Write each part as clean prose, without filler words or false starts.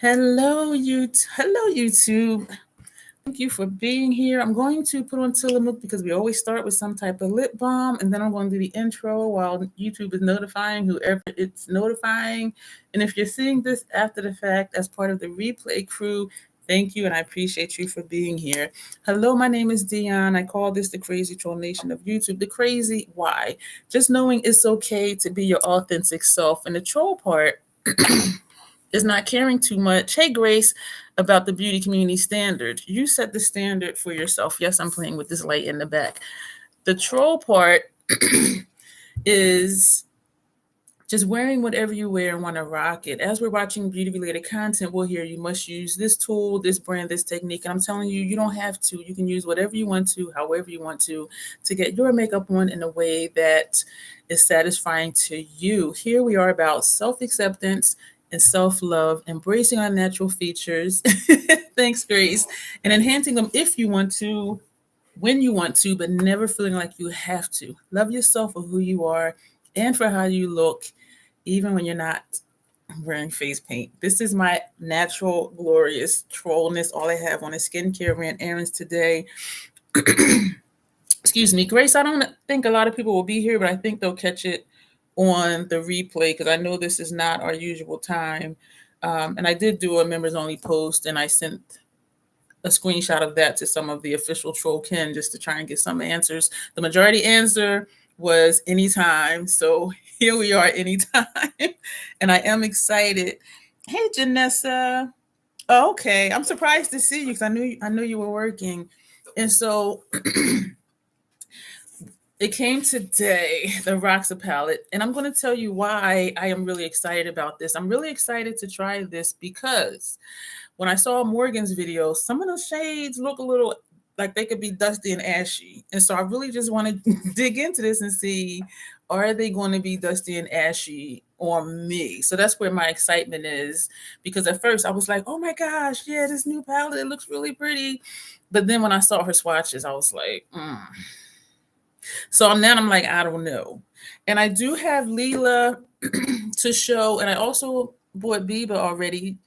Hello, YouTube. Thank you for being here. I'm going to put on Tillamook because we always start with some type of lip balm, and then I'm going to do the intro while YouTube is notifying whoever it's notifying. And if you're seeing this after the fact as part of the replay crew, thank you, and I appreciate you for being here. Hello, my name is Dion. I call this the Crazy Troll Nation of YouTube. The crazy, why? Just knowing it's okay to be your authentic self, and the troll part is not caring too much. Hey, Grace, about the beauty community standard. You set the standard for yourself. Yes, I'm playing with this light in the back. The troll part is just wearing whatever you wear and want to rock it. As we're watching beauty related content, we'll hear you must use this tool, this brand, this technique. And I'm telling you, you don't have to. You can use whatever you want to, however you want to get your makeup on in a way that is satisfying to you. Here we are about self-acceptance and self-love, embracing our natural features. Thanks, Grace. And enhancing them if you want to, when you want to, but never feeling like you have to. Love yourself for who you are and for how you look, even when you're not wearing face paint. This is my natural, glorious trollness. All I have on is skincare ran errands today. Excuse me, Grace, I don't think a lot of people will be here, but I think they'll catch it on the replay because I know this is not our usual time. And I did do a members only post, and I sent a screenshot of that to some of the official troll kin just to try and get some answers. The majority answer was anytime. So here we are, anytime. And I am excited. Hey, Janessa. Oh, okay. I'm surprised to see you because I knew you were working. And so it came today, the Roxa palette, and I'm going to tell you why I am really excited about this. I'm really excited to try this because when I saw Morgan's video, some of those shades look a little like they could be dusty and ashy. And so I really just want to dig into this and see, are they going to be dusty and ashy on me? So that's where my excitement is, because at first I was like, oh my gosh, yeah, this new palette, it looks really pretty. But then when I saw her swatches, I was like, So now I'm like, I don't know. And I do have Lila to show, and I also bought Biba already.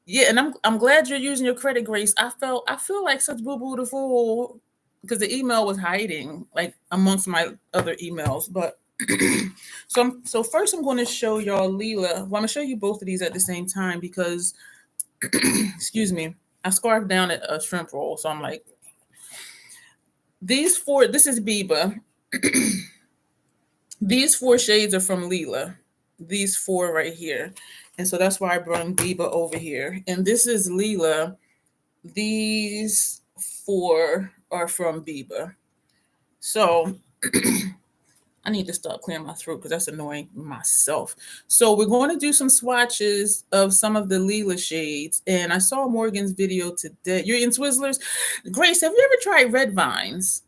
Yeah, and I'm glad you're using your credit, Grace. I feel like such boo-boo the fool because the email was hiding like amongst my other emails. But so first I'm going to show y'all Lila. Well, I'm gonna show you both of these at the same time because excuse me, I scarfed down a shrimp roll, so I'm like, these four. This is Biba. These four shades are from Lila. These four right here. And so that's why I brought Biba over here. And this is Lila. These four are from Biba. So I need to stop clearing my throat because that's annoying myself. So we're going to do some swatches of some of the Lila shades. And I saw Morgan's video today. You're in Twizzlers? Grace, have you ever tried Red Vines?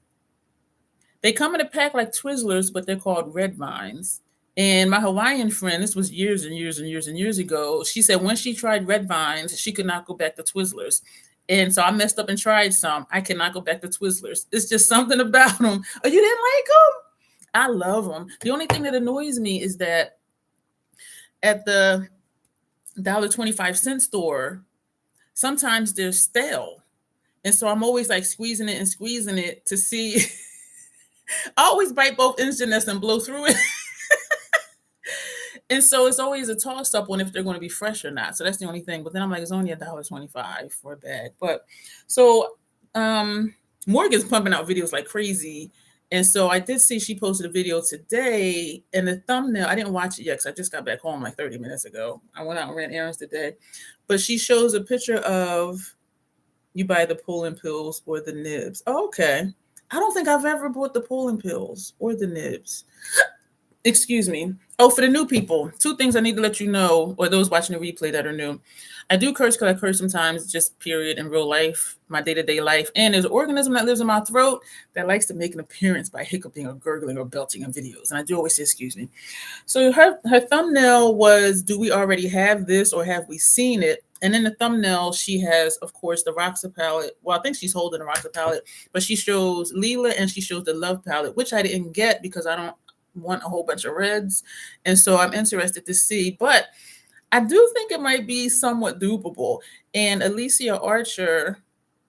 They come in a pack like Twizzlers, but they're called Red Vines. And my Hawaiian friend, this was years and years and years and years ago, she said when she tried Red Vines, she could not go back to Twizzlers. And so I messed up and tried some. I cannot go back to Twizzlers. It's just something about them. Oh, you didn't like them? I love them. The only thing that annoys me is that at the $1.25 store, sometimes they're stale. And so I'm always like squeezing it to see. I always bite both ends and blow through it. And so it's always a toss-up on if they're going to be fresh or not. So that's the only thing. But then I'm like, it's only $1.25 for a bag. But so Morgan's pumping out videos like crazy. And so I did see she posted a video today, and the thumbnail, I didn't watch it yet because I just got back home like 30 minutes ago. I went out and ran errands today. But she shows a picture of you buy the pull-in pills or the nibs. Oh, okay. I don't think I've ever bought the pull-in pills or the nibs. Excuse me. Oh, for the new people, two things I need to let you know, or those watching the replay that are new. I do curse because I curse sometimes, just period, in real life, my day-to-day life. And there's an organism that lives in my throat that likes to make an appearance by hiccuping or gurgling or belching in videos. And I do always say, excuse me. So her thumbnail was, do we already have this or have we seen it? And in the thumbnail, she has, of course, the Roxa palette. Well, I think she's holding the Roxa palette, but she shows Lila and she shows the Love palette, which I didn't get because I don't want a whole bunch of reds. And so I'm interested to see. But I do think it might be somewhat dupable. And Alicia Archer,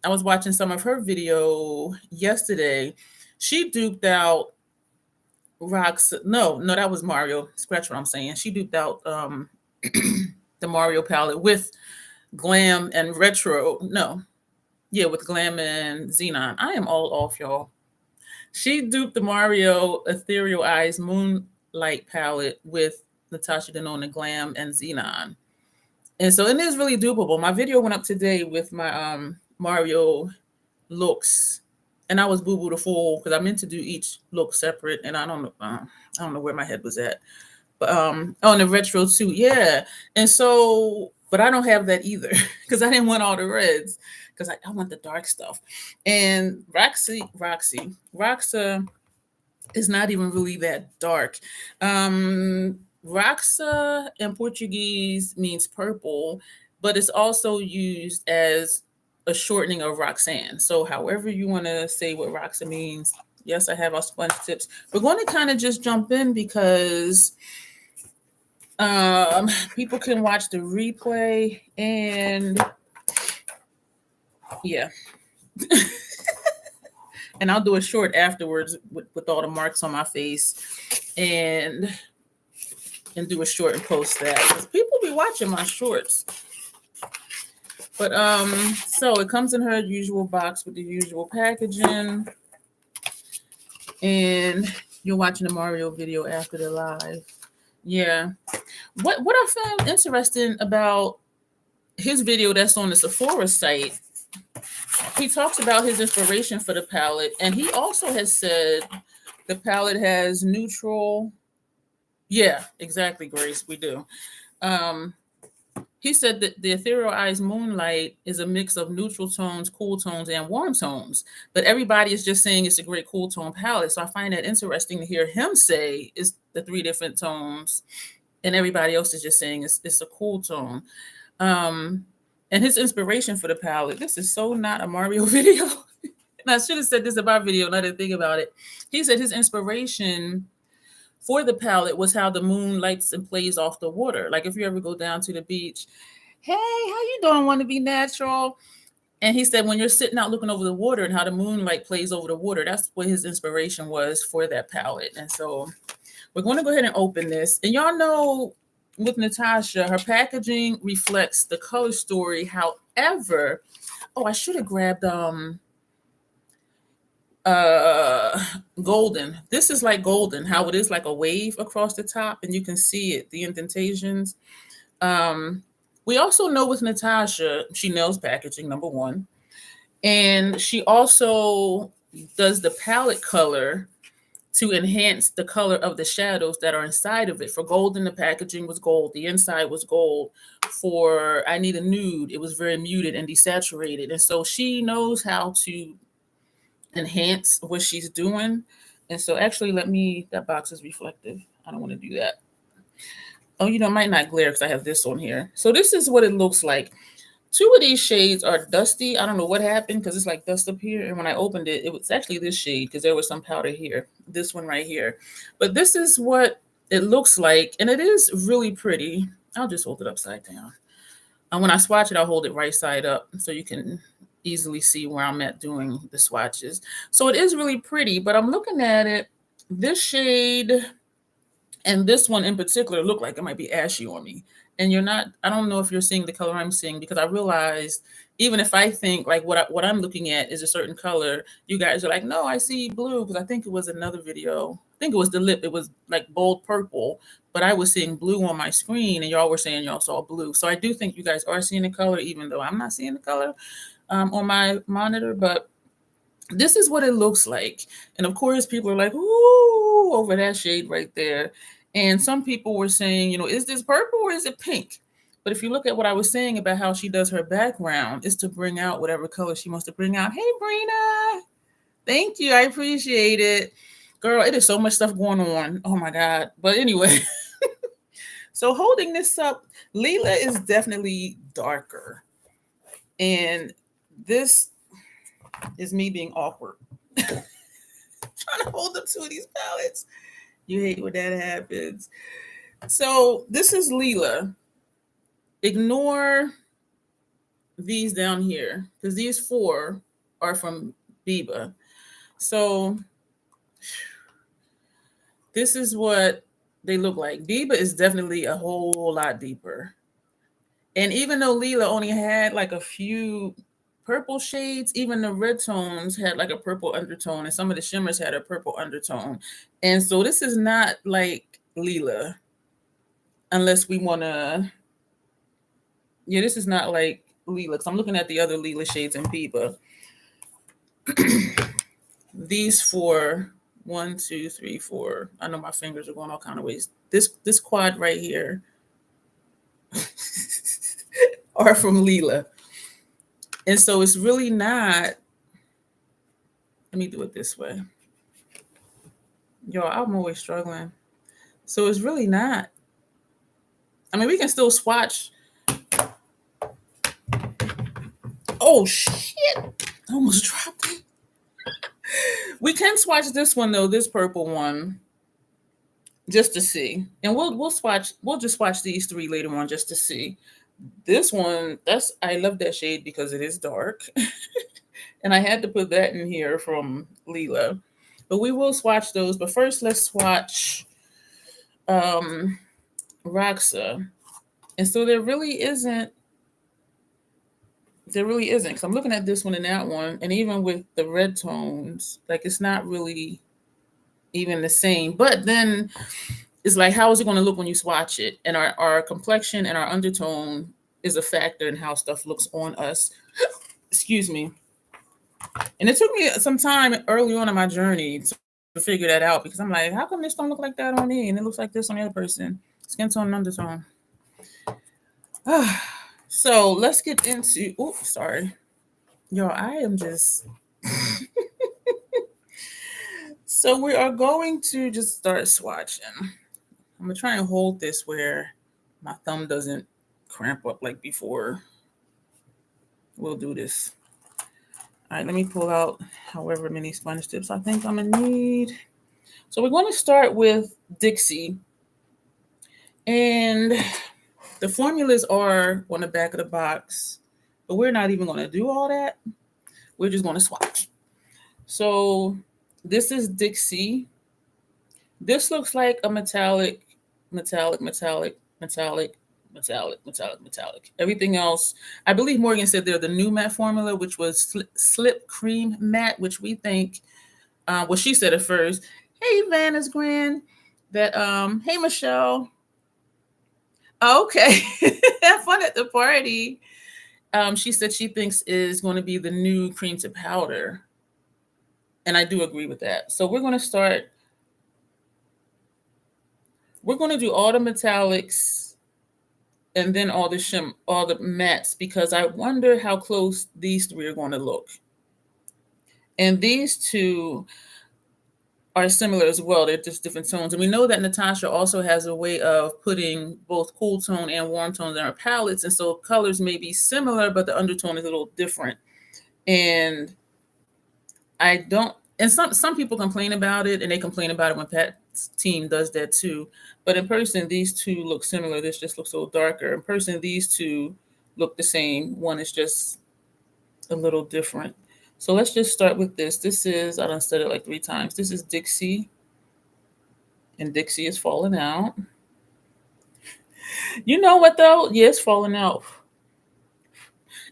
I was watching some of her video yesterday. She duped out Roxa. No, that was Mario. Scratch what I'm saying. She duped out the Mario palette with Glam and Retro. No, yeah, with Glam and Xenon. I am all off, y'all. She duped the Mario Ethereal Eyes Moonlight palette with Natasha Denona Glam and Xenon. And so it is really dupable. My video went up today with my Mario looks, and I was Boo Boo the Fool because I meant to do each look separate, and I don't know where my head was at. But oh, and the retro too, yeah. And so, but I don't have that either because I didn't want all the reds because I want the dark stuff. And Roxa is not even really that dark. Roxa in Portuguese means purple, but it's also used as a shortening of Roxanne. So however you want to say what Roxa means, yes, I have our sponge tips. We're going to kind of just jump in because people can watch the replay and yeah. And I'll do a short afterwards with all the marks on my face and do a short and post that because people be watching my shorts. But so it comes in her usual box with the usual packaging, and you're watching the Mario video after the live. Yeah. What I found interesting about his video that's on the Sephora site, he talks about his inspiration for the palette, and he also has said the palette has neutral. Yeah, exactly, Grace. We do. He said that the Ethereal Eyes Moonlight is a mix of neutral tones, cool tones, and warm tones. But everybody is just saying it's a great cool tone palette. So I find that interesting to hear him say it's the 3 different tones, and everybody else is just saying it's a cool tone. And his inspiration for the palette, this is so not a Mario video. And I should have said this about video, and I didn't think about it. He said his inspiration for the palette was how the moon lights and plays off the water. Like if you ever go down to the beach, hey, how you doing? Want to be natural? And he said when you're sitting out looking over the water and how the moonlight plays over the water, that's what his inspiration was for that palette. And so we're going to go ahead and open this. And y'all know with Natasha, her packaging reflects the color story. However, oh, I should have grabbed golden. This is like golden, how it is like a wave across the top, and you can see it, the indentations. We also know with Natasha, she nails packaging, number one. And she also does the palette color to enhance the color of the shadows that are inside of it. For golden, the packaging was gold. The inside was gold. For I Need a Nude, it was very muted and desaturated. And so she knows how to enhance what she's doing. And so actually, that box is reflective. I don't want to do that. Oh, it might not glare because I have this on here. So this is what it looks like. 2 of these shades are dusty. I don't know what happened because it's like dust up here. And when I opened it, it was actually this shade because there was some powder here. This one right here. But this is what it looks like. And it is really pretty. I'll just hold it upside down. And when I swatch it, I'll hold it right side up so you can easily see where I'm at doing the swatches. So it is really pretty, but I'm looking at it. This shade and this one in particular look like it might be ashy on me. And I don't know if you're seeing the color I'm seeing because I realized even if I think like what I'm looking at is a certain color, you guys are like, no, I see blue because I think it was another video. I think it was the lip. It was like bold purple, but I was seeing blue on my screen and y'all were saying y'all saw blue. So I do think you guys are seeing the color, even though I'm not seeing the color on my monitor, but this is what it looks like. And of course, people are like, ooh, over that shade right there. And some people were saying, is this purple or is it pink? But if you look at what I was saying about how she does her background, is to bring out whatever color she wants to bring out. Hey, Brina. Thank you. I appreciate it. Girl, it is so much stuff going on. Oh, my God. But anyway, so holding this up, Lila is definitely darker. And this is me being awkward. Trying to hold up 2 of these palettes. You hate when that happens. So this is Lila. ignore these down here because these 4 are from Biba. So this is what they look like. Biba is definitely a whole lot deeper. And even though Lila only had like a few purple shades, even the red tones had like a purple undertone, and some of the shimmers had a purple undertone. And so this is not like Lila, unless we want to. Yeah, this is not like Lila, because I'm looking at the other Lila shades in Biba. These 4, 1, 2, 3, 4. I know my fingers are going all kind of ways. This quad right here are from Lila. And so it's really not. Let me do it this way. Yo, I'm always struggling. So it's really not. I mean, we can still swatch. Oh, shit. I almost dropped it. We can swatch this one, though, this purple one, just to see. And we'll just swatch these 3 later on just to see. This one, I love that shade because it is dark. And I had to put that in here from Lila. But we will swatch those. But first, let's swatch Roxa. And so there really isn't, because I'm looking at this one and that one, and even with the red tones, like it's not really even the same. But then it's like, how is it going to look when you swatch it? And our complexion and our undertone is a factor in how stuff looks on us. Excuse me. And it took me some time early on in my journey to figure that out, because I'm like, how come this don't look like that on me and it looks like this on the other person? Skin tone and undertone. So let's get into. Oh, sorry. Yo, I am just. So we are going to just start swatching. I'm going to try and hold this where my thumb doesn't cramp up like before. We'll do this. All right, let me pull out however many sponge tips I think I'm going to need. So we're going to start with Dixie. And the formulas are on the back of the box, but we're not even going to do all that. We're just going to swatch. So this is Dixie. This looks like a metallic. Everything else, I believe Morgan said they're the new matte formula, which was slip cream matte, which we think, well, she said it first. Hey, Vanna's Grand. That, hey, Michelle. Okay. Have fun at the party. She said she thinks is going to be the new cream to powder. And I do agree with that. So we're going to start. We're going to do all the metallics and then all the mattes, because I wonder how close these 3 are going to look. And these 2 are similar as well. They're just different tones. And we know that Natasha also has a way of putting both cool tone and warm tones in her palettes. And so colors may be similar, but the undertone is a little different. And some people complain about it, and they complain about it when Pat's team does that too. But in person, these 2 look similar. This just looks a little darker. In person, these 2 look the same. One is just a little different. So let's just start with this. This is, I done said it like 3 times. This is Dixie. And Dixie is falling out. You know what though? Yeah, it's falling out.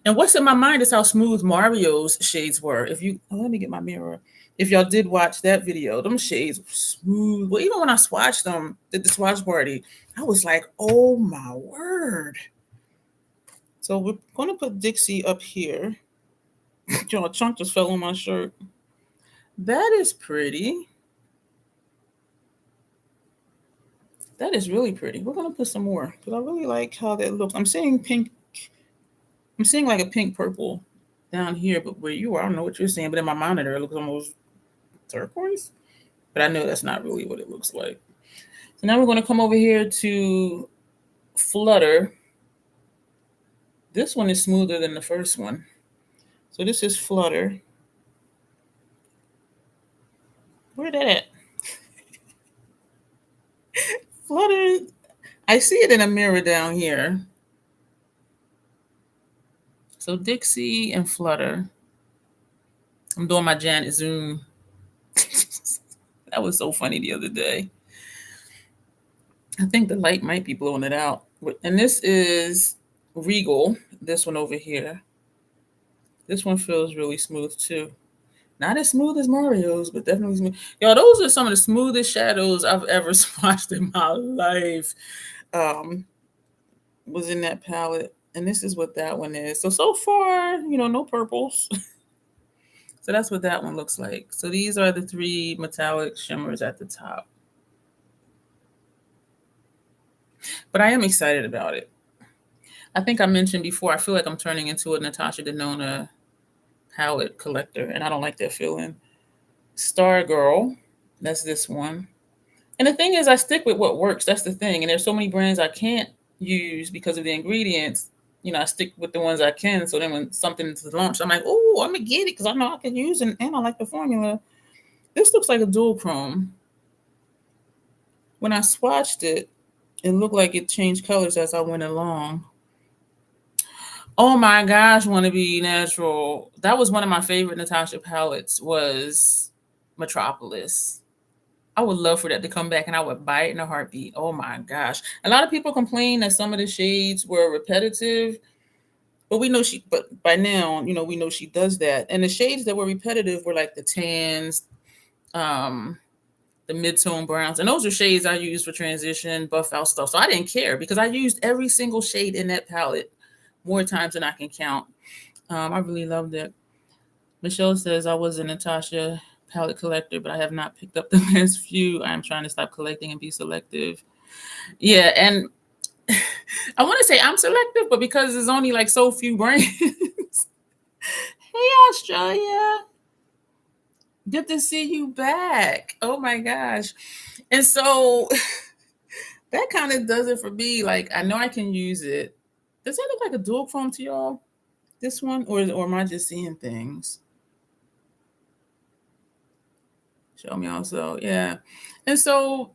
And what's in my mind is how smooth Mario's shades were. Let me get my mirror. If y'all did watch that video, them shades were smooth. Well, even when I swatched them at the swatch party, I was like, oh my word. So we're going to put Dixie up here. A chunk just fell on my shirt. That is pretty. That is really pretty. We're going to put some more because I really like how that looks. I'm seeing pink. I'm seeing like a pink purple down here, but where you are, I don't know what you're seeing, but in my monitor, it looks almost turquoise. But I know that's not really what it looks like. So now we're going to come over here to Flutter. This one is smoother than the first one. So this is Flutter. Where that at? Flutter. I see it in a mirror down here. So Dixie and Flutter. I'm doing my Janet Zoom. That was so funny the other day. I think the light might be blowing it out. And this is Regal, this one over here. This one feels really smooth too. Not as smooth as Mario's, but definitely smooth. Y'all, those are some of the smoothest shadows I've ever swatched in my life. Was in that palette. And this is what that one is. So far, no purples. So that's what that one looks like. So these are the 3 metallic shimmers at the top. But I am excited about it. I think I mentioned before, I feel like I'm turning into a Natasha Denona palette collector, and I don't like that feeling. Star Girl, that's this one. And the thing is, I stick with what works. That's the thing. And there's so many brands I can't use because of the ingredients. I stick with the ones I can. So then when something's launched, I'm like, oh, I'm going to get it because I know I can use it and I like the formula. This looks like a dual chrome. When I swatched it, it looked like it changed colors as I went along. Oh my gosh, Wanna Be Natural. That was one of my favorite Natasha palettes, was Metropolis. I would love for that to come back and I would buy it in a heartbeat. Oh my gosh. A lot of people complain that some of the shades were repetitive, but by now, we know she does that. And the shades that were repetitive were like the tans, the mid-tone browns. And those are shades I used for transition, buff out stuff. So I didn't care because I used every single shade in that palette more times than I can count. I really loved it. Michelle says, I was a Natasha palette collector, but I have not picked up the last few. I am trying to stop collecting and be selective. Yeah, and I want to say I'm selective, but because there's only like so few brands. Hey, Australia. Good to see you back. Oh my gosh. And so that kind of does it for me. Like, I know I can use it. Does that look like a dual chrome to y'all? This one? Or am I just seeing things? Show me also. Yeah. And so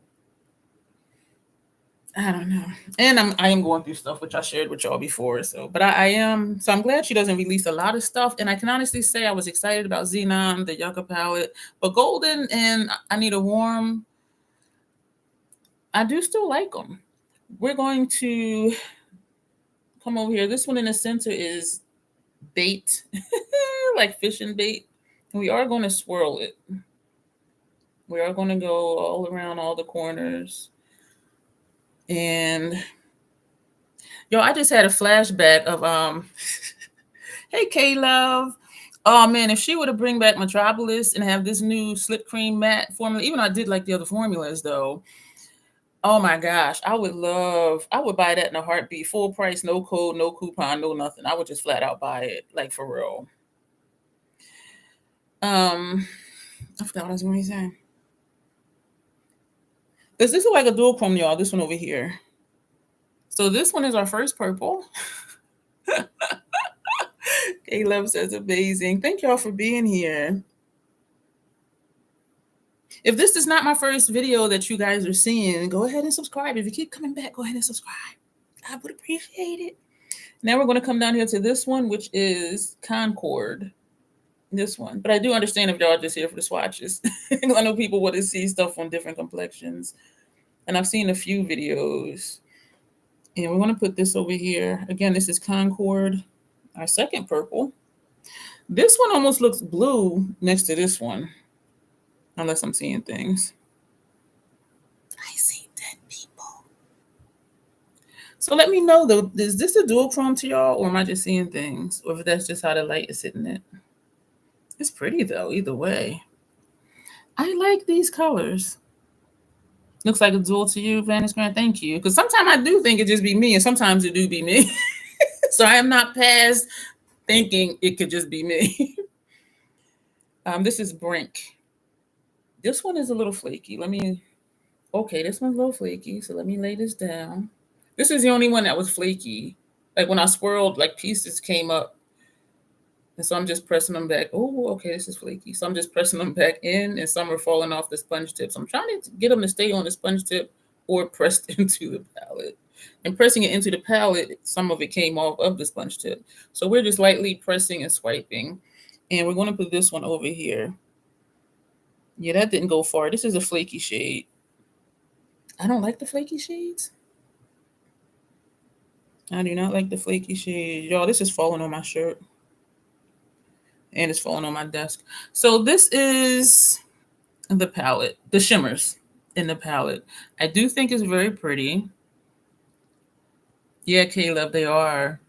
I don't know. And I am going through stuff which I shared with y'all before. But I am. So I'm glad she doesn't release a lot of stuff. And I can honestly say I was excited about Xenon, the Yucca palette, but Golden and I Need a Warm, I do still like them. We're going to come over here. This one in the center is bait, like fishing bait. And we are going to swirl it. We are going to go all around all the corners. And yo, I just had a flashback of hey K-Love. Oh man, if she were to bring back Metropolis and have this new slip cream matte formula, even though I did like the other formulas though. Oh my gosh, I would buy that in a heartbeat. Full price, no code, no coupon, no nothing. I would just flat out buy it, like for real. I forgot what I was going to say. Does this look like a dual chrome, y'all? This one over here. So this one is our first purple. K-Love says amazing. Thank y'all for being here. If this is not my first video that you guys are seeing, go ahead and subscribe. If you keep coming back, go ahead and subscribe. I would appreciate it. Now we're going to come down here to this one, which is Concord. This one. But I do understand if y'all are just here for the swatches. I know people want to see stuff on different complexions. And I've seen a few videos. And we want to put this over here. Again, this is Concord, our second purple. This one almost looks blue next to this one. Unless I'm seeing things. I see dead people. So let me know, though, is this a dual chrome to y'all? Or am I just seeing things? Or if that's just how the light is hitting it. It's pretty, though, either way. I like these colors. Looks like a dual to you, Vanish Grant. Thank you. Because sometimes I do think it just be me, and sometimes it do be me. So I am not past thinking it could just be me. This is Brink. This one is a little flaky. Okay, this one's a little flaky. So let me lay this down. This is the only one that was flaky. Like when I swirled, like pieces came up. And so I'm just pressing them back. Oh, okay, this is flaky. So I'm just pressing them back in, and some are falling off the sponge tip. So I'm trying to get them to stay on the sponge tip or pressed into the palette. And pressing it into the palette, some of it came off of the sponge tip. So we're just lightly pressing and swiping. And we're going to put this one over here. Yeah, that didn't go far. This is a flaky shade. I don't like the flaky shades. I do not like the flaky shades. Y'all, this is falling on my shirt. And it's falling on my desk. So this is the palette, the shimmers in the palette. I do think it's very pretty. Yeah, Caleb, they are.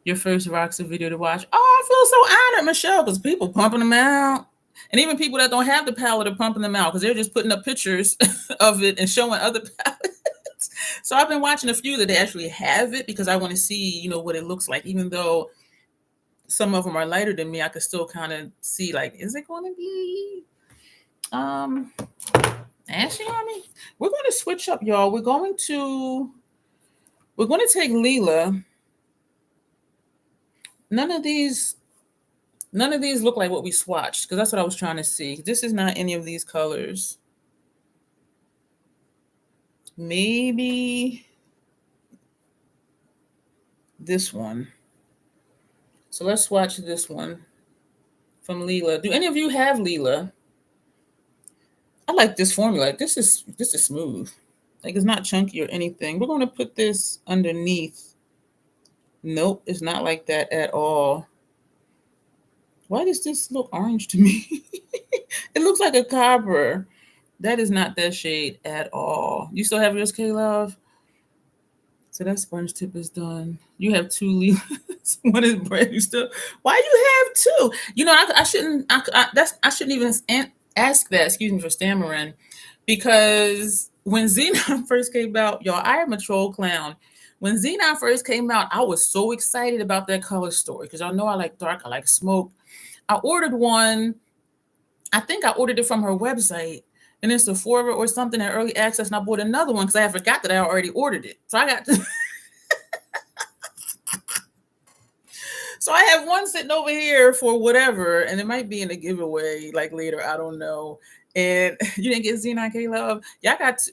Your first Roxa video to watch. Oh, I feel so honored, Michelle, because people pumping them out. And even people that don't have the palette are pumping them out because they're just putting up pictures of it and showing other palettes. So I've been watching a few that they actually have it because I want to see, you know, what it looks like. Even though some of them are lighter than me, I could still kind of see, like, is it going to be ashy on me? We're going to switch up, y'all. We're going to take Lila. None of these look like what we swatched because that's what I was trying to see. This is not any of these colors. Maybe this one. So let's swatch this one from Lila. Do any of you have Lila? I like this formula. This is smooth. Like, it's not chunky or anything. We're going to put this underneath. Nope, it's not like that at all. Why does this look orange to me? It looks like a copper. That is not that shade at all. You still have yours, K-Love? So that sponge tip is done. You have two Lilas. One is brand new still. Why you have two? You know, I shouldn't even ask that. Excuse me for stammering, because when Xenon first came out, y'all, I am a troll clown. When Xenon first came out, I was so excited about that color story because y'all know I like dark, I like smoke. I ordered one. I think I ordered it from her website. And then Sephora or something at early access, and I bought another one because I forgot that I already ordered it. So I got to so I have one sitting over here for whatever, and it might be in a giveaway like later. I don't know. And you didn't get Xenon, K-Love? Y'all got to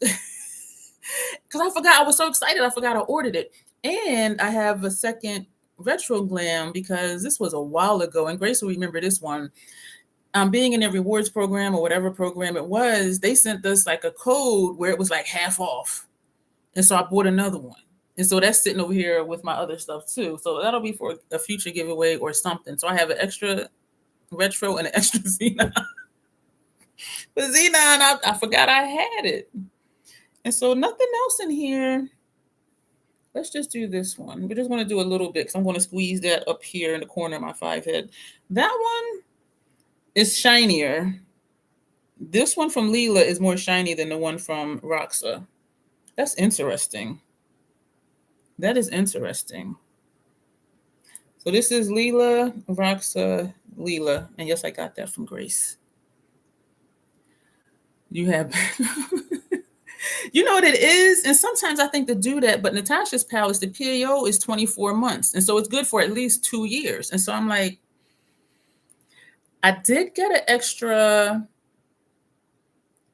because I forgot. I was so excited. I forgot I ordered it. And I have a second Retro Glam because this was a while ago. And Grace will remember this one. Being in a rewards program or whatever program it was, they sent us like a code where it was like half off. And so I bought another one. And so that's sitting over here with my other stuff too. So that'll be for a future giveaway or something. So I have an extra retro and an extra Xenon. But Xenon, I forgot I had it. And so nothing else in here. Let's just do this one. We're just going to do a little bit because I'm going to squeeze that up here in the corner of my 5 head. That one is shinier. This one from Lila is more shiny than the one from Roxa. That's interesting. That is interesting. So this is Lila, Roxa, Lila. And yes, I got that from Grace. You have... You know what it is? And sometimes I think to do that, but Natasha's palette, the PAO is 24 months. And so it's good for at least 2 years. And so I'm like, I did get an extra.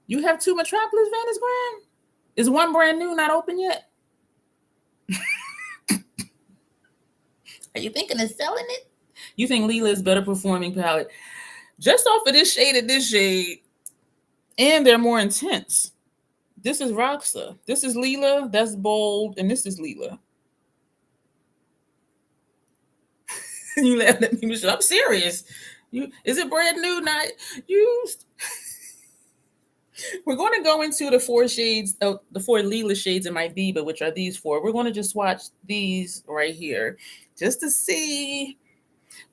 You have 2 Metropolis Vantage Grand? Is one brand new, not open yet? Are you thinking of selling it? You think Lila is better performing palette? Just off of this shade and this shade. And they're more intense. This is Roxa. This is Lila. That's bold. And this is Lila. You laughed at me, Michelle. I'm serious. Is it brand new, not used? We're going to go into the 4 shades, the 4 Lila shades in my Biba, which are these 4. We're going to just swatch these right here just to see.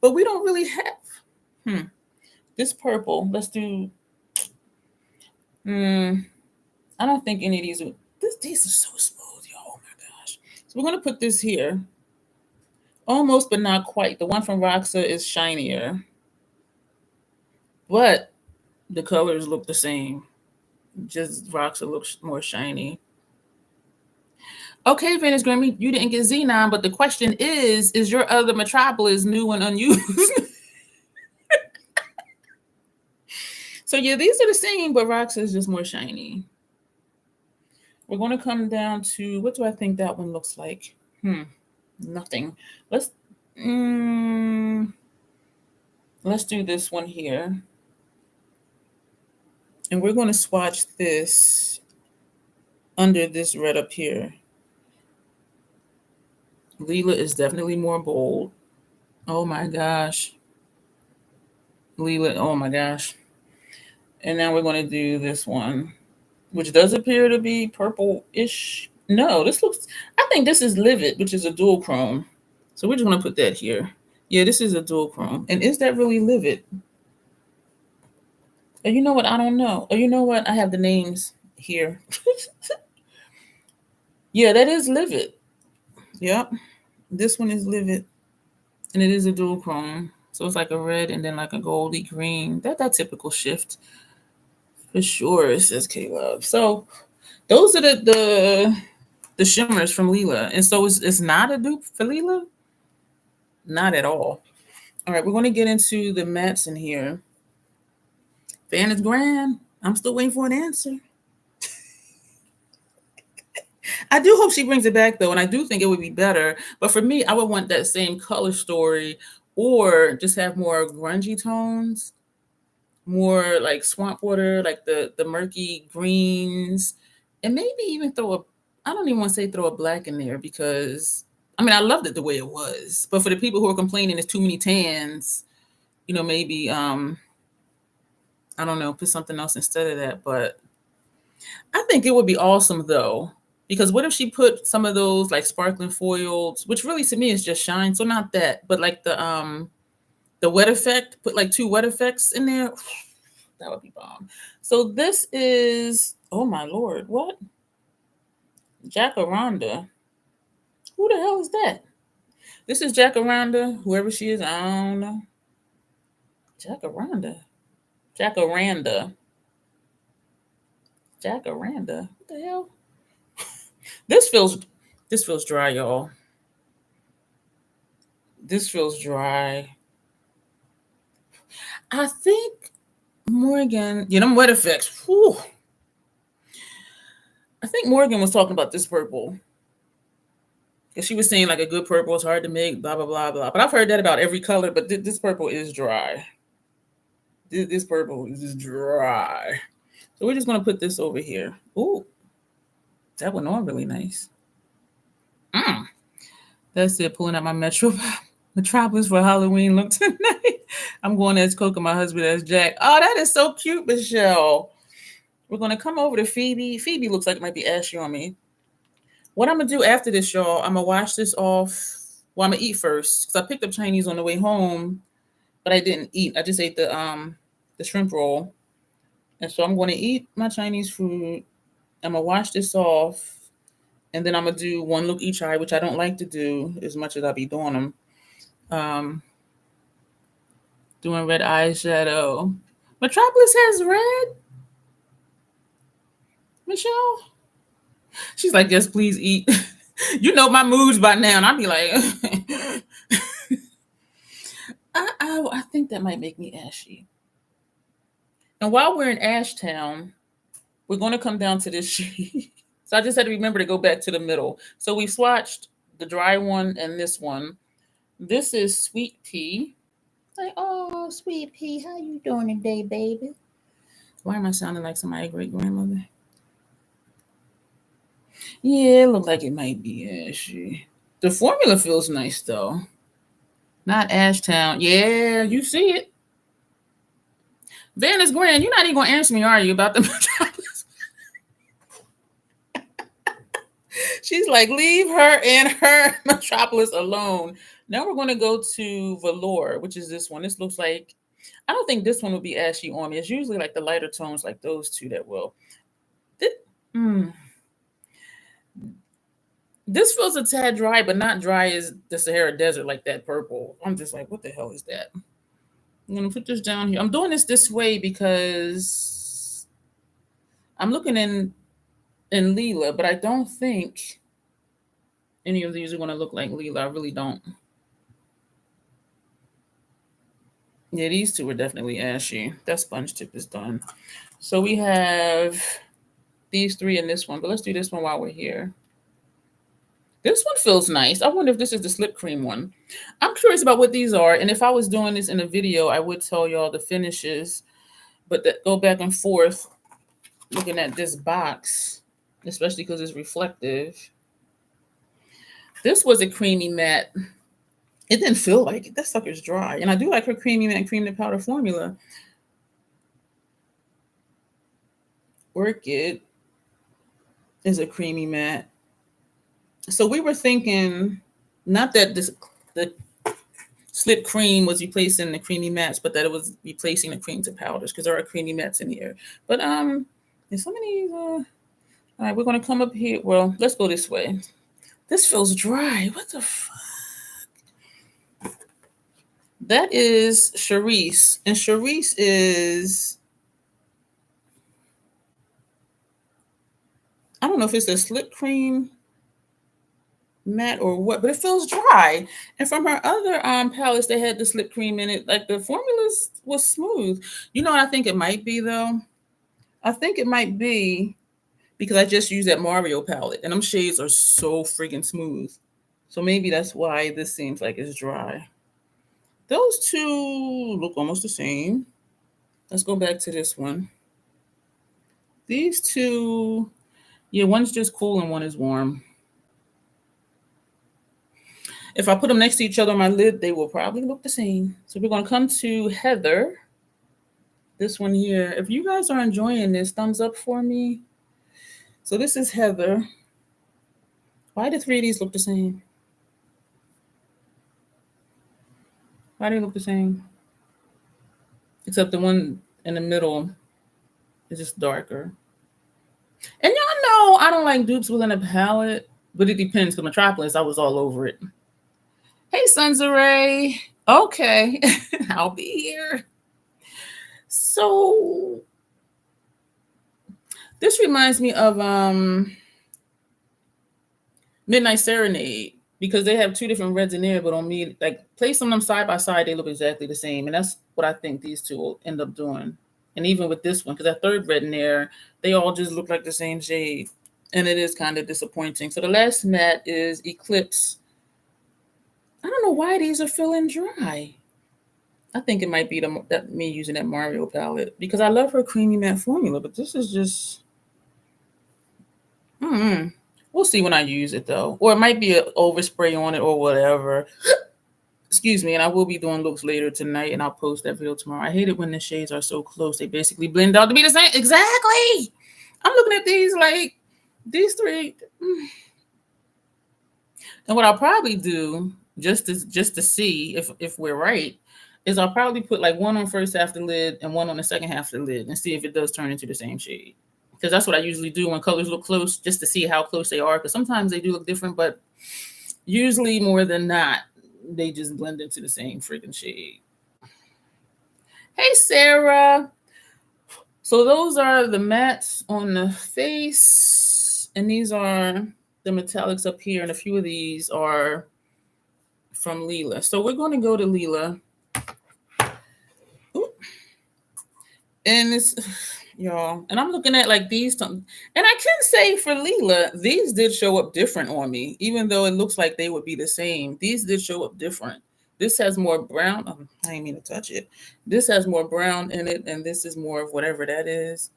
But we don't really have this purple. Let's do. I don't think any of these are. These are so smooth, y'all. Oh my gosh. So we're going to put this here. Almost, but not quite. The one from Roxa is shinier. But the colors look the same. Just Roxa looks more shiny. Okay, Vantage Grammy, you didn't get Xenon, but the question is your other Metropolis new and unused? So yeah, these are the same, but Roxa is just more shiny. We're going to come down to, what do I think that one looks like? Nothing. Let's do this one here. And we're going to swatch this under this red up here. Lila is definitely more bold. Oh my gosh. Lila, oh my gosh. And now we're going to do this one, which does appear to be purple-ish. No, this looks, I think this is Livid, which is a dual chrome. So we're just going to put that here. Yeah, this is a dual chrome. And is that really Livid? And you know what? I don't know. Oh, you know what? I have the names here. Yeah, that is Livid. Yep. This one is Livid. And it is a dual chrome. So it's like a red and then like a goldy green. That typical shift. For sure, it says K-Love. So those are the shimmers from Lila. And so it's not a dupe for Lila? Not at all. All right, we're going to get into the mattes in here. Fan is grand. I'm still waiting for an answer. I do hope she brings it back, though, and I do think it would be better. But for me, I would want that same color story or just have more grungy tones, more like swamp water, like the murky greens, and maybe even I don't even want to say throw a black in there because, I mean, I loved it the way it was. But for the people who are complaining there's too many tans, maybe, I don't know, put something else instead of that. But I think it would be awesome, though. Because what if she put some of those like sparkling foils, which really to me is just shine. So not that, but like the wet effect, put like 2 wet effects in there. That would be bomb. So this is, oh my Lord, what? Jacaranda. Who the hell is that? This is Jacaranda, whoever she is, I don't know. Jacaranda. What the hell? This feels dry, y'all. This feels dry. I think Morgan, them wet effects. Whew. I think Morgan was talking about this purple. Because she was saying like a good purple is hard to make, blah, blah, blah, blah. But I've heard that about every color, but this purple is dry. This purple is just dry. So we're just going to put this over here. Ooh, that went on really nice. That's it, pulling out my Metropolis for Halloween look tonight. I'm going as Coco, my husband as Jack. Oh, that is so cute, Michelle. We're going to come over to Phoebe. Phoebe looks like it might be ashy on me. What I'm going to do after this, y'all, I'm going to wash this off. Well, I'm going to eat first because I picked up Chinese on the way home, but I didn't eat. I just ate the shrimp roll. And so I'm going to eat my Chinese food. I'm going to wash this off. And then I'm going to do one look each eye, which I don't like to do as much as I be doing them. Doing red eyeshadow. Metropolis has red? Michelle? She's like, yes, please eat. You know my moods by now. And I'll be like, I think that might make me ashy. And while we're in Ashtown, we're going to come down to this shade. So I just had to remember to go back to the middle. So we swatched the dry one and this one. This is Sweet Pea. Like, oh, Sweet Pea, how you doing today, baby? Why am I sounding like somebody's great-grandmother? Yeah, it looked like it might be ashy. The formula feels nice, though. Not Ashtown. Yeah, you see it. Vanessa Grand, you're not even going to answer me, are you, about the Metropolis? She's like, leave her and her Metropolis alone. Now we're going to go to Velour, which is this one. This looks like, I don't think this one would be ashy on me. It's usually like the lighter tones like those two that will. This feels a tad dry, but not dry as the Sahara Desert, like that purple. I'm just like, what the hell is that? I'm going to put this down here. I'm doing this way because I'm looking in Lila, but I don't think any of these are going to look like Lila. I really don't. Yeah, these two are definitely ashy. That sponge tip is done. So we have these three and this one, but let's do this one while we're here. This one feels nice. I wonder if this is the slip cream one. I'm curious about what these are. And if I was doing this in a video, I would tell y'all the finishes, but that go back and forth looking at this box, especially because it's reflective. This was a creamy matte. It didn't feel like it. That sucker's dry. And I do like her creamy matte cream to powder formula. Orchid is a creamy matte. So we were thinking, not that the slip cream was replacing the creamy mattes, but that it was replacing the cream to powders, because there are creamy mattes in here. But there's so many. All right, we're gonna come up here. Well, let's go this way. This feels dry. What the fuck? That is Charisse, and Charisse is, I don't know if it's a slip cream matte or what, but it feels dry. And from her other palettes, they had the slip cream in it. Like the formulas was smooth. You know what I think it might be though? I think it might be because I just used that Mario palette, and them shades are so friggin' smooth. So maybe that's why this seems like it's dry. Those two look almost the same. Let's go back to this one. These two, yeah, one's just cool and one is warm. If I put them next to each other on my lid, they will probably look the same. So we're going to come to Heather. This one here. If you guys are enjoying this, thumbs up for me. So this is Heather. Why do three of these look the same? Why do they look the same? Except the one in the middle is just darker. And y'all know I don't like dupes within a palette, but it depends. For Metropolis, I was all over it. Hey, Sunsaray. Okay, I'll be here. So this reminds me of Midnight Serenade, because they have two different reds in there, but on me, like, place them side by side, they look exactly the same. And that's what I think these two will end up doing. And even with this one, because that third red in there, they all just look like the same shade. And it is kind of disappointing. So the last matte is Eclipse. I don't know why these are feeling dry. I think it might be me using that Mario palette, because I love her creamy matte formula, but this is just, we'll see when I use it though. Or it might be an overspray on it or whatever. Excuse me. And I will be doing looks later tonight, and I'll post that video tomorrow. I hate it when the shades are so close. They basically blend out to be the same. Exactly. I'm looking at these like these three. And what I'll probably do, just to see if we're right, is I'll probably put like one on first half the lid and one on the second half of the lid and see if it does turn into the same shade. Because that's what I usually do when colors look close, just to see how close they are. Because sometimes they do look different, but usually more than not, they just blend into the same freaking shade. Hey, Sarah. So those are the mattes on the face, and these are the metallics up here, and a few of these are from Lila. So we're going to go to Lila. Ooh. And it's, y'all, and I'm looking at like these, and I can say for Lila, these did show up different on me, even though it looks like they would be the same. These did show up different. This has more brown. Oh, I didn't mean to touch it. This has more brown in it, and this is more of whatever that is.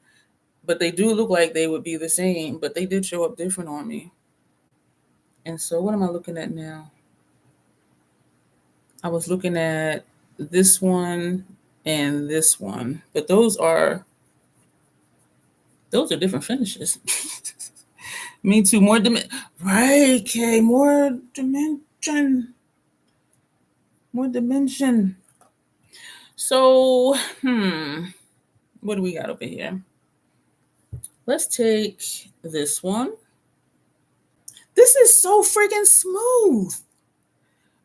But they do look like they would be the same, but they did show up different on me. And so what am I looking at now? I was looking at this one and this one, but those are different finishes. Me too. More dimension. Right, Kay. More dimension. More dimension. So, what do we got over here? Let's take this one. This is so freaking smooth.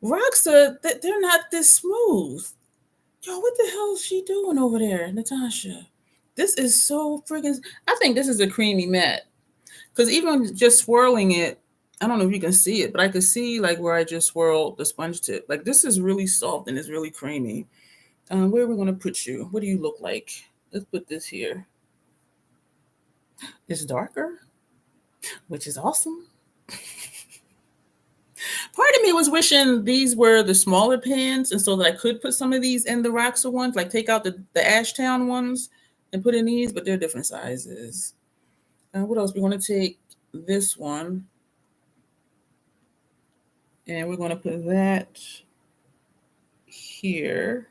Roxa, they're not this smooth. Yo, what the hell is she doing over there, Natasha? This is so freaking, I think this is a creamy matte. Because even just swirling it, I don't know if you can see it, but I could see like where I just swirled the sponge tip. Like this is really soft and it's really creamy. Where are we going to put you? What do you look like? Let's put this here. It's darker, which is awesome. Part of me was wishing these were the smaller pans, and so that I could put some of these in the Roxa ones, like take out the Ashtown ones and put in these, but they're different sizes. What else? We're going to take this one, and we're going to put that here.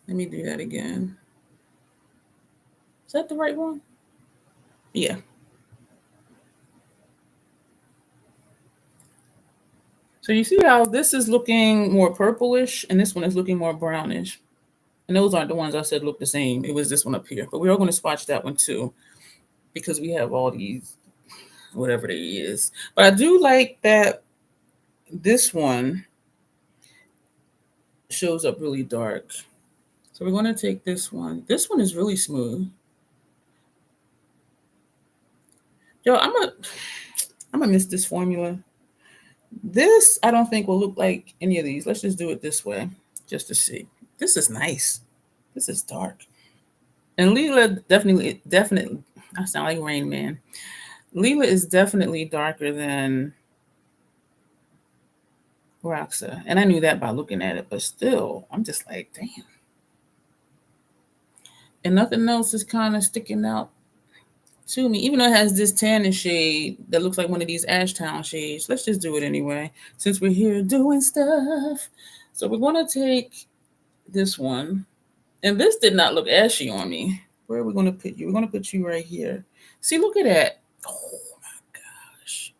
Let me do that again. Is that the right one? Yeah. So you see how this is looking more purplish and this one is looking more brownish. And those aren't the ones I said look the same. It was this one up here. But we are going to swatch that one too, because we have all these, whatever they is. But I do like that this one shows up really dark. So we're going to take this one. This one is really smooth. Yo, I'm gonna miss this formula. This I don't think will look like any of these. Let's just do it this way, just to see. This is nice. This is dark. And Lila definitely, I sound like Rain Man. Lila is definitely darker than Roxa. And I knew that by looking at it, but still, I'm just like, damn. And nothing else is kind of sticking out to me, even though it has this tannin shade that looks like one of these Ashtown shades. Let's just do it anyway, since we're here doing stuff. So we're going to take this one. And this did not look ashy on me. Where are we going to put you? We're going to put you right here. See, look at that. Oh my gosh.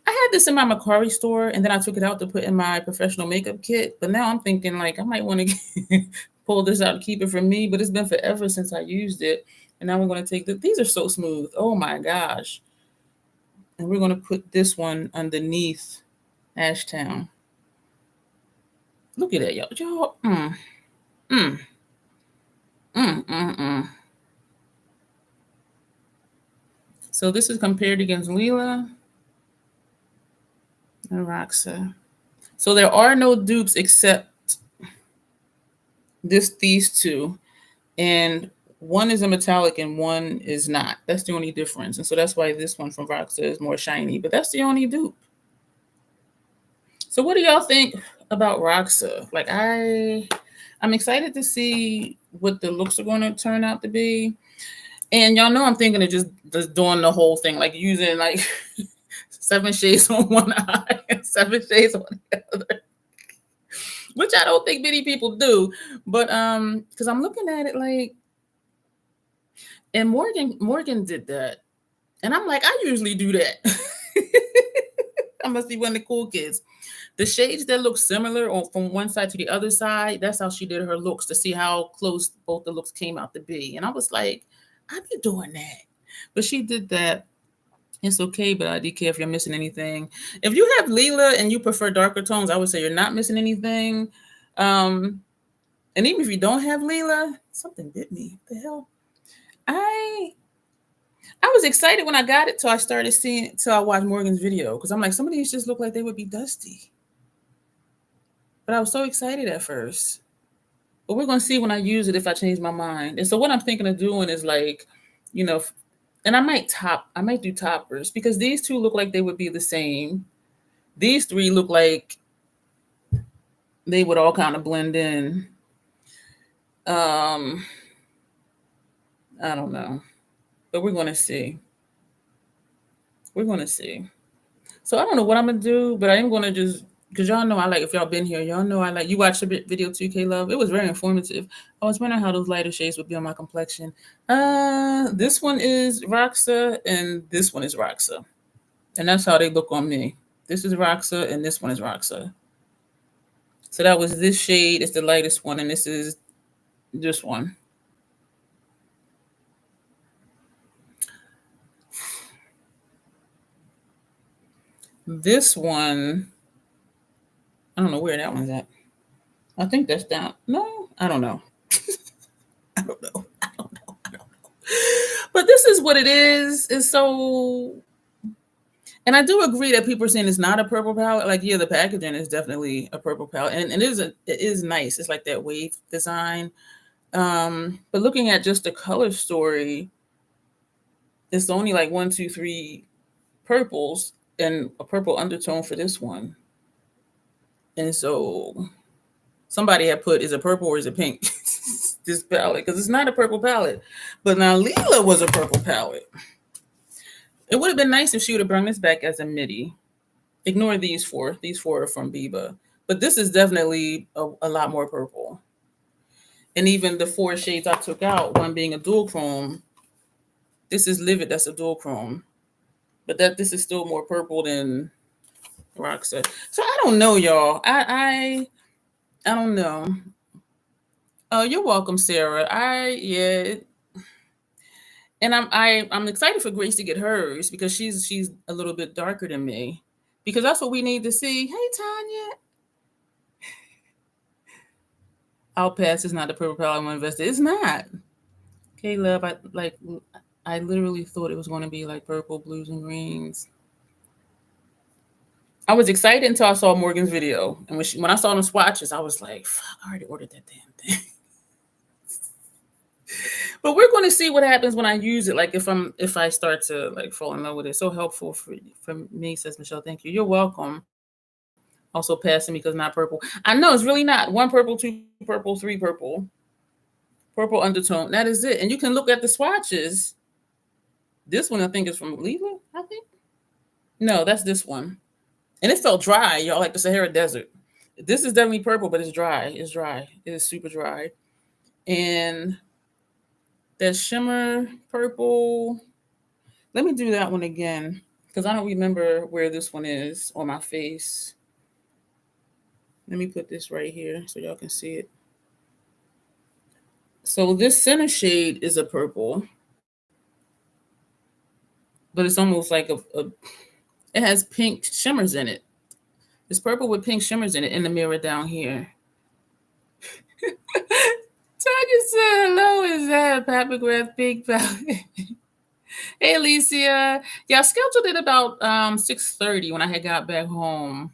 I had this in my Macari store, and then I took it out to put in my professional makeup kit. But now I'm thinking, like, I might want to pull this out and keep it for me. But it's been forever since I used it. And now we're going to take these are so smooth. Oh my gosh. And we're going to put this one underneath Ashtown. Look at that, y'all. So this is compared against Lila and Roxa. So there are no dupes except these two. And one is a metallic and one is not. That's the only difference. And so that's why this one from Roxa is more shiny. But that's the only dupe. So what do y'all think about Roxa? Like I'm excited to see what the looks are going to turn out to be. And y'all know I'm thinking of just doing the whole thing, like using like 7 shades on one eye and 7 shades on the other. Which I don't think many people do. But because I'm looking at it like, and Morgan did that. And I'm like, I usually do that. I must be one of the cool kids. The shades that look similar or from one side to the other side, that's how she did her looks to see how close both the looks came out to be. And I was like, I'd be doing that. But she did that. It's okay, but I do care if you're missing anything. If you have Lila and you prefer darker tones, I would say you're not missing anything. And even if you don't have Lila, something bit me. What the hell? I was excited when I got it till I watched Morgan's video, because I'm like, some of these just look like they would be dusty. But I was so excited at first. But we're going to see when I use it if I change my mind. And so what I'm thinking of doing is like, you know, and I might do toppers, because these two look like they would be the same. These 3 look like they would all kind of blend in. I don't know. But we're going to see. We're going to see. So I don't know what I'm going to do, but I am going to just, because y'all know I like, if y'all been here, y'all know I like, you watched the video too, K-Love. It was very informative. I was wondering how those lighter shades would be on my complexion. This one is Roxa and this one is Roxa. And that's how they look on me. This is Roxa and this one is Roxa. So that was this shade. It's the lightest one. And this is this one. This one, I don't know where that one's at. I think that's down. No, I don't know. I don't know. But this is what it is. It's so, and I do agree that people are saying it's not a purple palette. Like, yeah, the packaging is definitely a purple palette, and it is nice. It's like that wave design. But looking at just the color story, it's only like 1, 2, 3 purples and a purple undertone for this one. And so somebody had put, is it purple or is it pink? This palette, because it's not a purple palette. But now Lila was a purple palette. It would have been nice if she would have brought this back as a midi. Ignore these four. These four are from Biba. But this is definitely a lot more purple. And even the 4 shades I took out, one being a dual chrome, this is Livid, that's a dual chrome. But this is still more purple than Roxa. So I don't know, y'all. I don't know. Oh, you're welcome, Sarah. And I'm excited for Grace to get hers because she's a little bit darker than me. Because that's what we need to see. Hey, Tanya. Outpass is not the purple palette I want to invest in. It's not. Okay, love. I literally thought it was going to be like purple, blues, and greens. I was excited until I saw Morgan's video, and when I saw them swatches, I was like, "Fuck! I already ordered that damn thing." But we're going to see what happens when I use it. Like if I start to like fall in love with it. So helpful for me, says Michelle. Thank you. You're welcome. Also passing me because not purple. I know it's really not. 1 purple, 2 purple, 3 purple. Purple undertone. That is it. And you can look at the swatches. This one I think is from Lila, I think. No, that's this one. And it felt dry, y'all, like the Sahara Desert. This is definitely purple, but it's dry. It's dry. It is super dry. And that shimmer purple. Let me do that one again because I don't remember where this one is on my face. Let me put this right here so y'all can see it. So this center shade is a purple, but it's almost like it has pink shimmers in it. It's purple with pink shimmers in it in the mirror down here. Tanya said, hello, is that a Papagraph Pink palette? Hey, Alicia. Yeah, I scheduled it about 6:30 when I had got back home.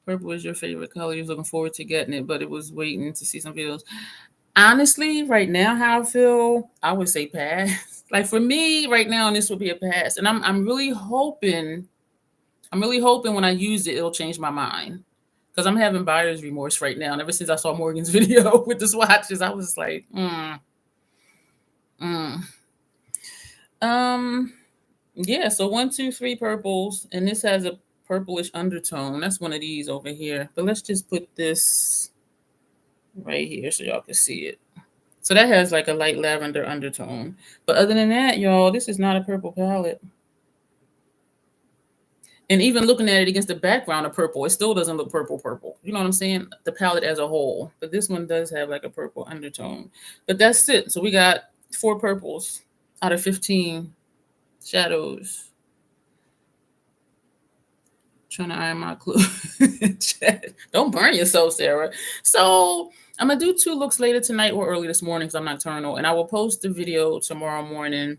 Purple is your favorite color. You're looking forward to getting it, but it was waiting to see some videos. Honestly, right now, how I feel, I would say pass. Like for me, right now, this would be a pass. And I'm really hoping when I use it, it'll change my mind. Because I'm having buyer's remorse right now. And ever since I saw Morgan's video with the swatches, I was like, yeah, so 1, 2, 3 purples, and this has a purplish undertone. That's one of these over here. But let's just put this right here so y'all can see it. So that has like a light lavender undertone. But other than that, y'all, this is not a purple palette. And even looking at it against the background of purple, it still doesn't look purple. You know what I'm saying? The palette as a whole. But this one does have like a purple undertone. But that's it. So we got 4 purples out of 15 shadows. Trying to iron my clothes. Don't burn yourself, Sarah. So I'm going to do 2 looks later tonight or early this morning because I'm nocturnal. And I will post the video tomorrow morning.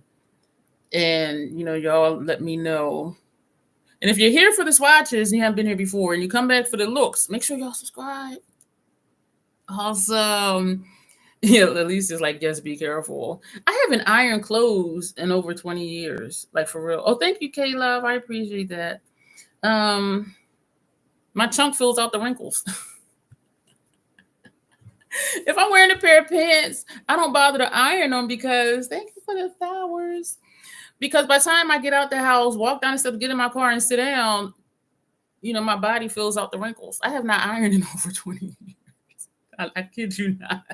And, y'all let me know. And if you're here for the swatches and you haven't been here before and you come back for the looks, make sure y'all subscribe. Awesome. Yeah, at least it's like, just be careful. I haven't ironed clothes in over 20 years. Like for real. Oh, thank you, K-Love. I appreciate that. My chunk fills out the wrinkles. If I'm wearing a pair of pants, I don't bother to iron them because thank you for the flowers. Because by the time I get out the house, walk down the steps, get in my car and sit down, my body fills out the wrinkles. I have not ironed in over 20 years. I kid you not.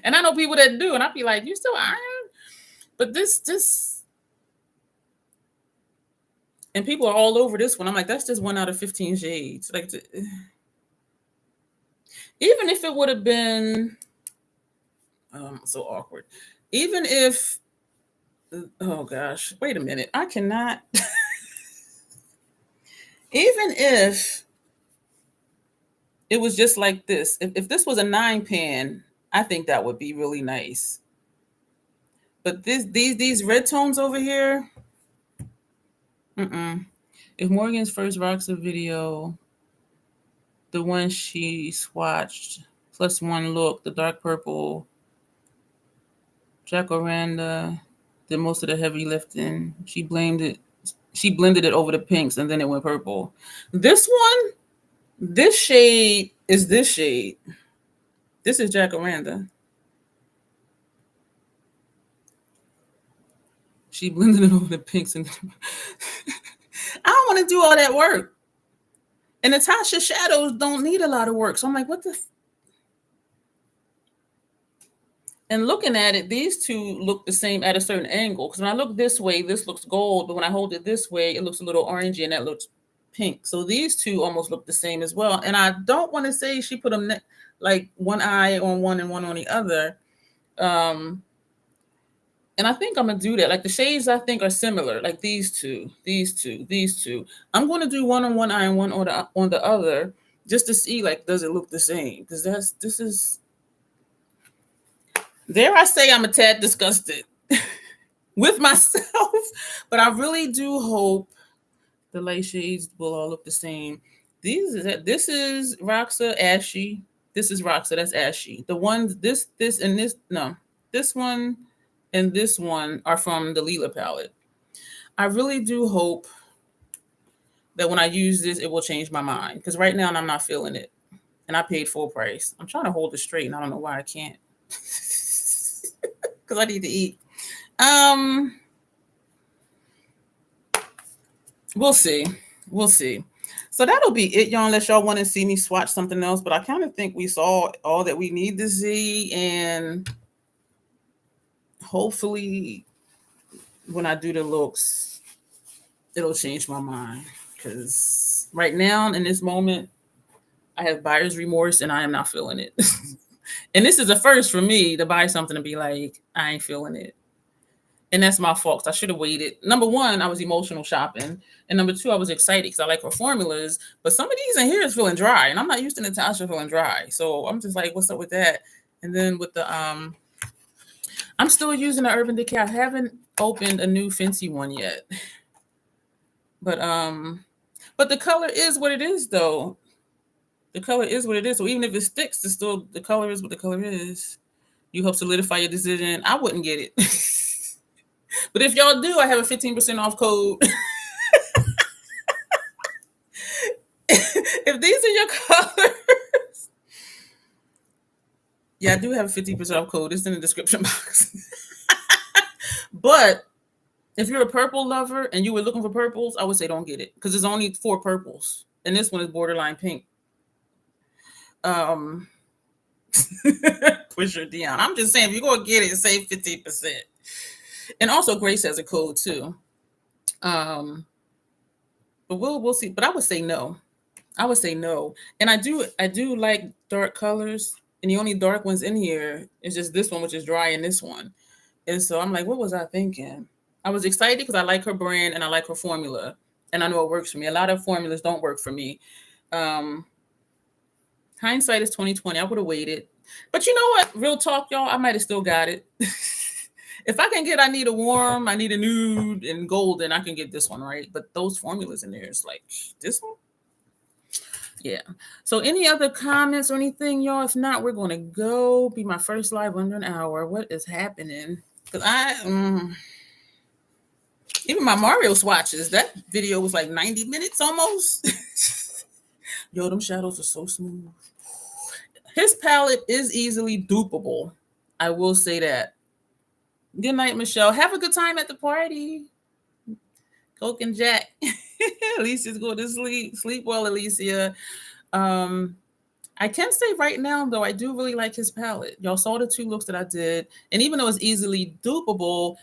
And I know people that do, and I'd be like, you still iron? But this, and people are all over this one. I'm like, that's just 1 out of 15 shades. Like, even if it would have been, so awkward. Even if, oh gosh, wait a minute. I cannot. Even if it was just like this, if this was a 9 pan, I think that would be really nice. But these red tones over here, If Morgan's first Roxa video, the one she swatched, plus 1 look, the dark purple, Jacaranda did most of the heavy lifting. She blended it over the pinks, and then it went purple. This one, this shade is this shade. This is Jacaranda. She blended it over the pinks, and I don't want to do all that work. And Natasha shadows don't need a lot of work. So I'm like, what the? And looking at it, these two look the same at a certain angle. Because when I look this way, this looks gold. But when I hold it this way, it looks a little orangey, and that looks pink. So these two almost look the same as well. And I don't want to say she put them like one eye on one and one on the other. And I think I'm going to do that. Like the shades I think are similar, like these two. I'm going to do one on one eye and one on the other just to see, like, does it look the same? Because this is, dare I say I'm a tad disgusted with myself. But I really do hope the light shades will all look the same. This is Roxa Ashy. This is Roxa, that's Ashy. The ones, this and this, no. This one and this one are from the Lila palette. I really do hope that when I use this, it will change my mind. Because right now, I'm not feeling it. And I paid full price. I'm trying to hold it straight, and I don't know why I can't. Because I need to eat. We'll see. So that'll be it, y'all, unless y'all want to see me swatch something else. But I kind of think we saw all that we need to see. And hopefully when I do the looks, it'll change my mind. Because right now, in this moment, I have buyer's remorse and I am not feeling it. And this is a first for me to buy something and be like, I ain't feeling it. And that's my fault. I should have waited. Number one, I was emotional shopping. And number two, I was excited because I like her formulas. But some of these in here is feeling dry. And I'm not used to Natasha feeling dry. So I'm just like, what's up with that? And then with the, I'm still using the Urban Decay. I haven't opened a new fancy one yet. But the color is what it is, though. The color is what it is. So even if it sticks, it's still, the color is what the color is. You help solidify your decision. I wouldn't get it. But if y'all do, I have a 15% off code. If these are your colors, yeah, I do have a 15% off code. It's in the description box. But if you're a purple lover and you were looking for purples, I would say don't get it because there's only 4 purples, and this one is borderline pink. Pusher Dion. I'm just saying, if you're gonna get it, save 15%. And also Grace has a code too. But we'll see. But I would say no. And I do like dark colors. And the only dark ones in here is just this one, which is dry, and this one. And so I'm like, what was I thinking? I was excited because I like her brand and I like her formula. And I know it works for me. A lot of formulas don't work for me. Hindsight is 2020. I would have waited. But you know what? Real talk, y'all, I might have still got it. If I can get, I need a warm, I need a nude and golden, I can get this one, right? But those formulas in there, it's like, this one? Yeah. So any other comments or anything, y'all? If not, we're going to go. Be my first live under an hour. What is happening? Because even my Mario swatches, that video was like 90 minutes almost. Yo, them shadows are so smooth. His palette is easily dupeable. I will say that. Good night, Michelle. Have a good time at the party. Coke and Jack. Alicia's going to sleep. Sleep well, Alicia. I can say right now, though, I do really like his palette. Y'all saw the 2 looks that I did. And even though it's easily dupeable,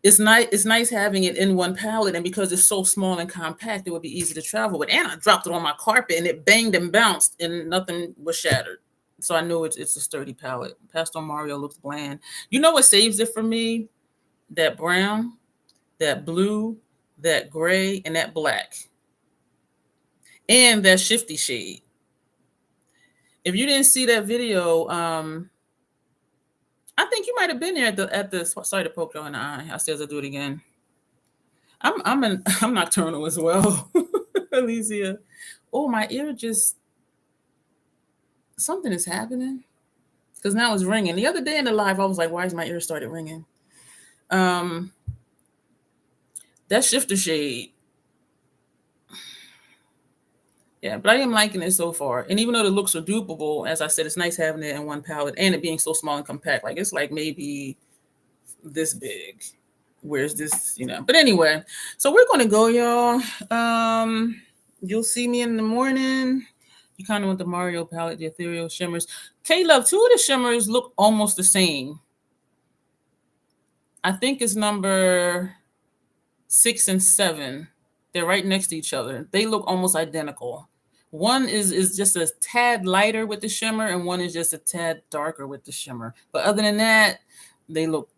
it's nice having it in one palette. And because it's so small and compact, it would be easy to travel with. And I dropped it on my carpet and it banged and bounced and nothing was shattered. So I know it's a sturdy palette. Pastel Mario looks bland. You know what saves it for me? That brown, that blue, that gray, and that black. And that shifty shade. If you didn't see that video, I think you might have been there at the sorry to poke you in the eye. I said I'll do it again. I'm nocturnal as well. Alicia. Oh, my ear just, something is happening. because now it's ringing. The other day in the live, I was like, why is my ear started ringing? That shifter shade. Yeah, but I am liking it so far. And even though the looks are dupable, as I said, it's nice having it in one palette and it being so small and compact. Like it's like maybe this big. Where's this, But anyway, so we're going to go, y'all. You'll see me in the morning. You kind of want the Mario palette, the ethereal shimmers. K-Love, 2 of the shimmers look almost the same. I think it's number 6 and 7. They're right next to each other. They look almost identical. One is just a tad lighter with the shimmer, and one is just a tad darker with the shimmer. But other than that, they look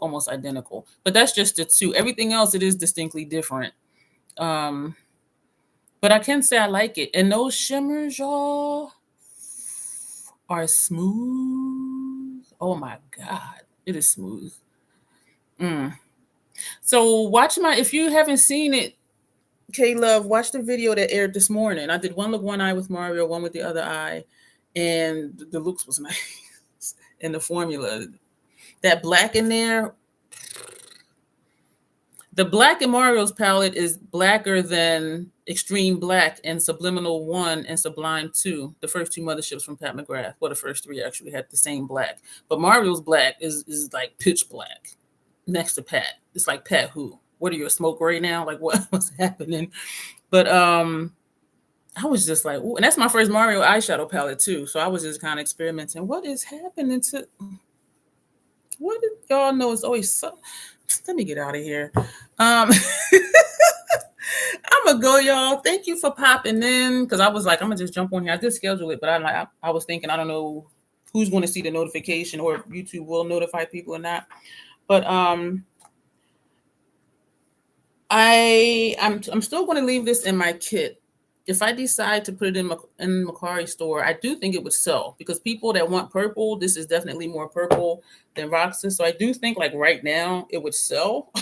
almost identical. But that's just the 2. Everything else, it is distinctly different. But I can say I like it. And those shimmers, y'all, are smooth. Oh my God, it is smooth. So if you haven't seen it, K-Love, watch the video that aired this morning. I did one look one eye with Mario, one with the other eye, and the looks was nice. And the formula, that black in there, the black in Mario's palette is blacker than Extreme Black and Subliminal 1 and Sublime 2, the first 2 motherships from Pat McGrath. Well, the first 3 actually had the same black. But Mario's black is like pitch black next to Pat. It's like, Pat who? What are you, a smoke right now? Like, what's happening? But I was just like, ooh. And that's my first Mario eyeshadow palette too. So I was just kind of experimenting. What is happening what did y'all know? It's always so. Let me get out of here. I'm gonna go, y'all. Thank you for popping in, because I was like, I'm gonna just jump on here. I did schedule it, but I was thinking, I don't know who's going to see the notification or if YouTube will notify people or not. But I'm still going to leave this in my kit. If I decide to put it in Macari store, I do think it would sell, because people that want purple, this is definitely more purple than Roxa. So I do think like right now it would sell.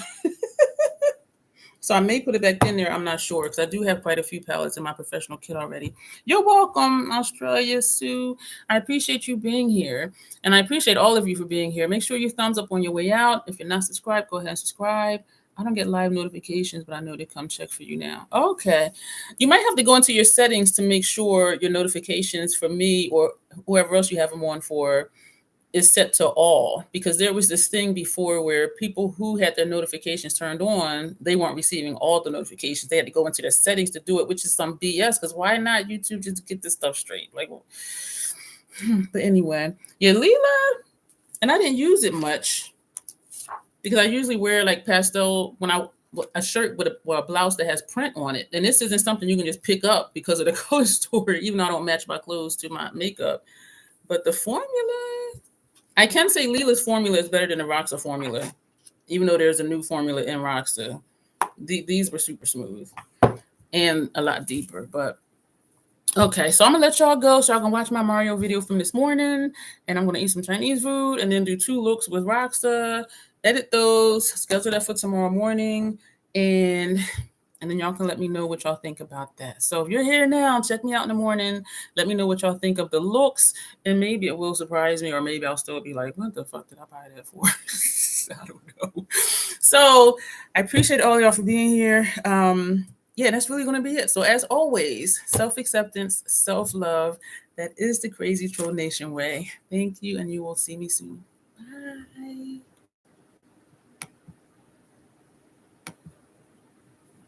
So I may put it back in there. I'm not sure, because I do have quite a few palettes in my professional kit already. You're welcome, Australia Sue. I appreciate you being here. And I appreciate all of you for being here. Make sure you thumbs up on your way out. If you're not subscribed, go ahead and subscribe. I don't get live notifications, but I know they come check for you now. Okay. You might have to go into your settings to make sure your notifications for me or whoever else you have them on for is set to all, because there was this thing before where people who had their notifications turned on, they weren't receiving all the notifications. They had to go into their settings to do it, which is some BS, because why not YouTube just get this stuff straight? Like, but anyway, yeah, Lila, and I didn't use it much because I usually wear like pastel a shirt with a blouse that has print on it. And this isn't something you can just pick up because of the color story, even though I don't match my clothes to my makeup. But the formula, I can say Lila's formula is better than the Roxa formula, even though there's a new formula in Roxa. These were super smooth and a lot deeper. But okay, so I'm going to let y'all go so y'all can watch my Mario video from this morning. And I'm going to eat some Chinese food and then do 2 looks with Roxa, edit those, schedule that for tomorrow morning. And then y'all can let me know what y'all think about that. So if you're here now, check me out in the morning. Let me know what y'all think of the looks. And maybe it will surprise me, or maybe I'll still be like, what the fuck did I buy that for? I don't know. So I appreciate all y'all for being here. Yeah, that's really going to be it. So as always, self-acceptance, self-love. That is the Crazy Troll Nation way. Thank you, and you will see me soon. Bye.